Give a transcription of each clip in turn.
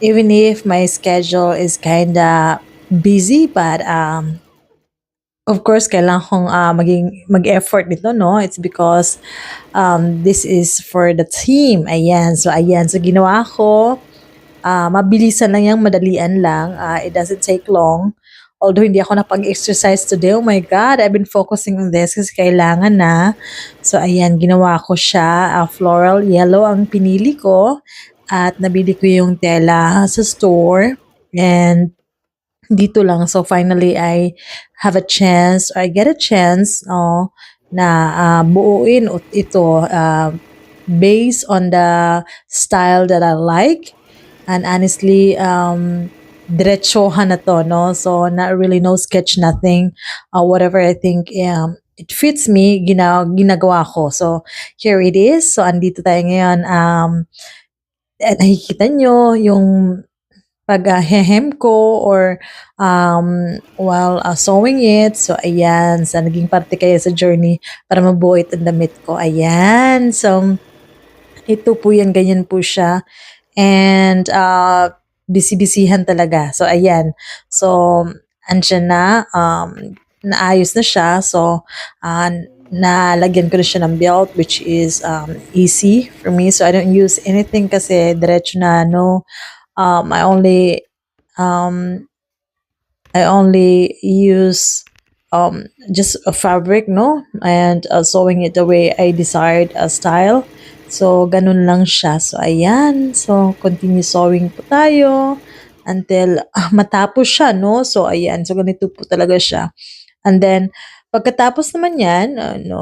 even if my schedule is kinda busy, but of course, kailangan kong mag-effort dito, no? It's because this is for the team. Ayan. So, ayan. So, ginawa ko. Mabilisan lang yung madalian lang. It doesn't take long. Although hindi ako napag-exercise today, oh my God, I've been focusing on this kasi kailangan na. So, ayan, ginawa ko siya. Floral yellow ang pinili ko. At nabili ko yung tela sa store. And dito lang. So, finally, I have a chance, or I get a chance, na buuin ito based on the style that I like. And honestly, diretsohan na to, no? So, not really no sketch, nothing. Whatever I think it fits me, ginagawa ko. So, here it is. So, andito tayo ngayon. Nakikita nyo yung pag-hehem ko or while sewing it. So, ayan. So, naging parte kayo sa journey para mabuo itong damit ko. Ayan. So, ito po yan. Ganyan po siya. And busy-busyhan talaga. So, ayan. So, andyan na. Naayos na siya. So, nalagyan ko na siya ng belt, which is easy for me. So, I don't use anything kasi diretso na, no. I only use just a fabric, no, and sewing it the way I desired style. So, ganun lang siya. So, ayan. So, continue sewing po tayo until matapos siya, no? So, ayan. So, ganito po talaga siya. And then, pagkatapos naman yan,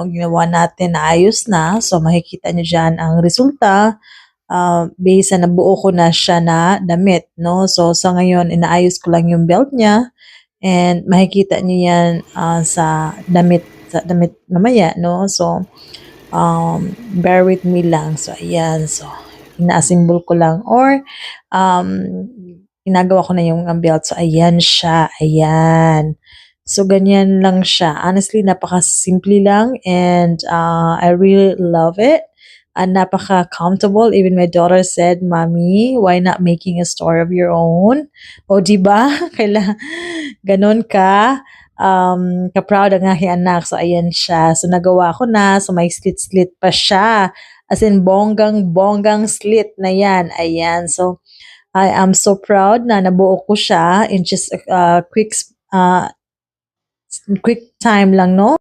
ginawa natin, naayos na. So, makikita nyo dyan ang resulta. Based na nabuo ko na siya na damit, no? So, sa ngayon, inaayos ko lang yung belt niya. And makikita niyo yan sa damit mamaya, no? So, bear with me lang. So, ayan. So, ina-assemble ko lang or ginagawa ko na yung belt. So, ayan siya. Ayan. So, ganyan lang siya. Honestly, napaka-simple lang and I really love it. And napaka-comfortable. Even my daughter said, Mommy, why not making a store of your own? O, diba? Ganon ka. Ka-proud ang aking anak. So, ayan siya. So, nagawa ko na. So, may slit-slit pa siya. As in, bonggang slit na yan. Ayan. So, I am so proud na nabuo ko siya in just quick time lang, no?